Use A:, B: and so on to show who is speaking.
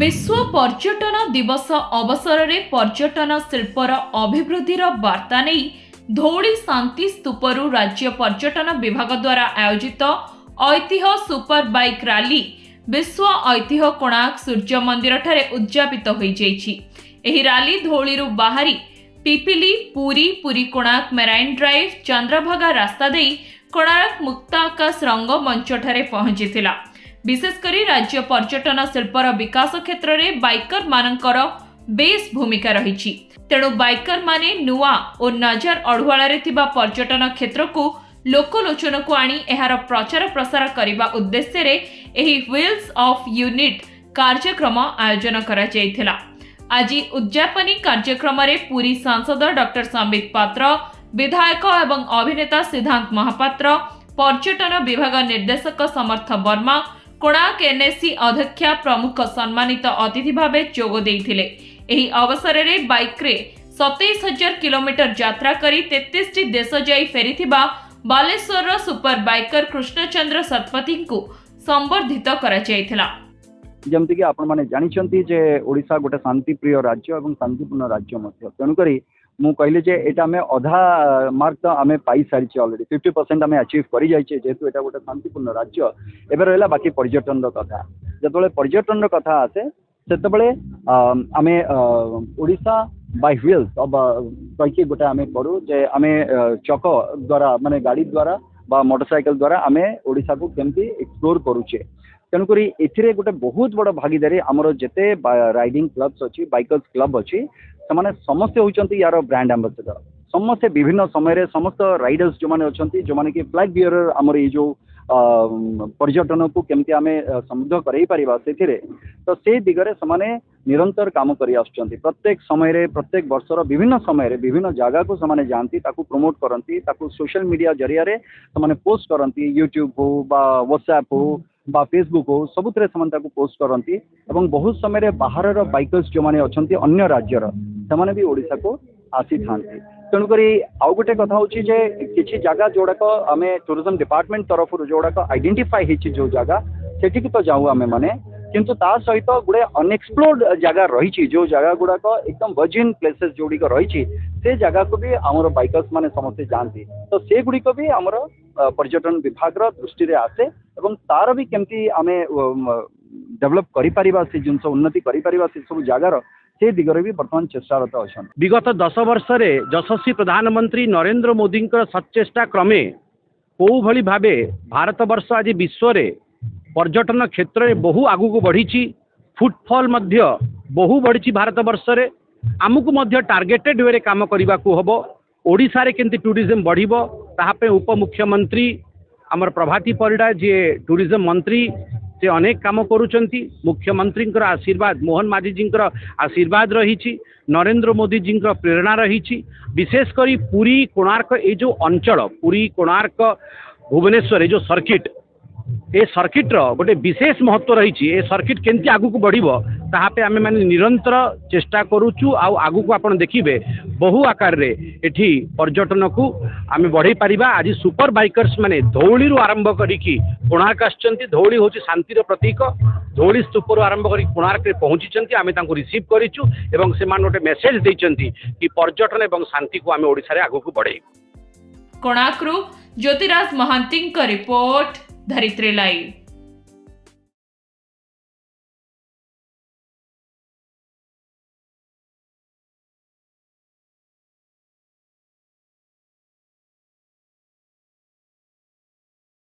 A: विश्व पर्यटन दिवस अवसर में पर्यटन शिल्पर अभिवृद्धि वार्ता नहीं धौली शांति स्तूपरू राज्य पर्यटन विभाग द्वारा आयोजित ऐतिह्य सुपर बाइक रैली विश्व ऐतिह्य कोणार्क सूर्य मंदिर ठारे उद्यापित हो रैली धौली बाहरी पिपिली पुरी पुरी कोणार्क मेराइन ड्राइव चंद्रभागा रास्ता दे कोणार्क मुक्ताकाश रंग मंच ठारे पहुंची विशेषकर राज्य पर्यटन शिल्पर विकास क्षेत्र में बाइकर मानकर बेस भूमिका रही तेणु बाइकर माने नुआ और नजर अढ़ुआल पर्यटन क्षेत्र को लोकलोचन को आनी एहार प्रचार प्रसार करने उद्देश्य रे एही व्हील्स ऑफ यूनिट कार्यक्रम आयोजन करा जायथिला। आज उद्यापनी कार्यक्रम रे पुरी सांसद डॉक्टर संबित पात्र विधायक एवं अभिनेता सिद्धांत महापात्र पर्यटन विभाग निर्देशक समर्थ वर्मा कोणार्क एनएससी अध्यक्षा प्रमुख सम्मानित अतिथि भाव जोग देइथिले। एही अवसर में बाइक रे 27,000 किलोमीटर यात्रा करी 33 देश जाई फेरिथिबा बालेश्वर सुपर बाइकर कृष्णचंद्र शतपथी को संबर्धित करा जायथिला।
B: जमती कि आपण माने जानिछंती जे ओडिशा गोटे शांति प्रिय राज्य एवं शांतिपूर्ण राज्य मध्य तेणुकरी मु कहले जे एटा हमें अधा मार्क तो आमे पाई सारी ऑलरेडी 50% आमे अचीव करी जाइछे जेहेतु एटा गोटे शांतिपूर्ण राज्य एबे रहला बाकी पर्यटन रो कथा जतबेले पर्यटन रो कथा आसे सेतबेले आमे ओडिशा बाय व्हील्स अब कहिके गोटे आमे करू जे आमे चक द्वारा माने गाड़ी द्वारा बा मोटरसाइकिल द्वारा आमे ओडिशा को केमती एक्सप्लोर करूचे तेणुकरी एथिरे गोटे बहुत बड़ भागीदारी आमर जेते राइडिंग क्लब्स अच्छी बाइकर्स क्लब अच्छी से समस्ते होती यार ब्रांड एम्बेसडर समस्ते विभिन्न समय समस्त राइडर्स जो मैंने अच्छा जो मैंने कि फ्लैग बियरर आमर ये जो पर्यटन को केमती आम समृद्ध कर तो से दिगरे से निरंतर काम कर प्रत्येक समय प्रत्येक वर्षर विभिन्न समय विभिन्न जगह को से जाती प्रमोट करती सोशल मीडिया जरिया से पोस्ट करती यूट्यूब हो व्हाट्सएप हो बा फेसबुक हो सबुत पोस्ट करती बहुत समय बाहर बाइकर्स जो मैंने अच्छा अन्य राज्यर से भी ओडिशा को आसी था तेणुक आउ गोटे कथा हूँ किसी जगह जोड़ाक आम टूरिज्म डिपार्टमेंट तरफ जोड़ाक आइडेंटिफाई होती जो जगह सेठी तो जाऊँ आम मैंने किंतु ता सहित गोटे अनएक्सप्लोर्ड जगह रही जो जगह गुड़ाक एकदम वर्जिन प्लेसेस जोड़िक रही से जगह को भी आमर बाइकर्स माने समस्ते जाती तो से गुड़िक भी आमर पर्यटन विभाग दृष्टि आसे एवं तार भी केमती आम डेवलप करिपारिबा से जिनस उन्नति करिपारिबा से सब जगार से दिगरे भी वर्तमान चेष्टारत अच्छा।
C: विगत 10 वर्ष यशस्वी प्रधानमंत्री नरेंद्र मोदी सचेष्टा क्रमे कौ भली भावे भारत वर्ष आज विश्व पर्यटन क्षेत्र में बहु आगु को बढ़ी फुटफॉल बहु बढ़ी भारत वर्ष रे आमको मध्य टार्गेटेड वे काम करने को हम ओडिशा रे केंती टूरिज्म बढ़िबो ताहापे उपमुख्यमंत्री आमर प्रभाती परिडा जी टूरिज्म मंत्री से अनेक काम करुचंती मुख्यमंत्री आशीर्वाद मोहन माझी जी आशीर्वाद रही नरेंद्र मोदी जी प्रेरणा रही विशेषकर पुरी कोणार्क ये जो अंचल पुरी कोणार्क भुवनेश्वर जो सर्किट ए सर्किट गोटे विशेष महत्व रही ए सर्किट केमती आगु को बढ़िबो ताहापे आमे माने निरंतर चेष्टा करूचु आगु को आपण देखिबे बहु आकार रे एठी पर्यटन को आमे बढ़ाई पारिबा। आज सुपर बाइकर्स माने धौली रु आरंभ करिकी कोणार्क आछंती धौली होची शांतिर प्रतीक धौली स्तूपर आरंभ करी कोणार्क रे पहुंचीचंती आमे तांको रिसीव करिचु एवं से मान गोटे मेसेज देइचंती कि पर्यटन एवं शांति को आमे ओडिसा रे आगु को बढ़ाई।
A: कोणार्क रु ज्योतिराज महांती का रिपोर्ट धरित्री लाइव।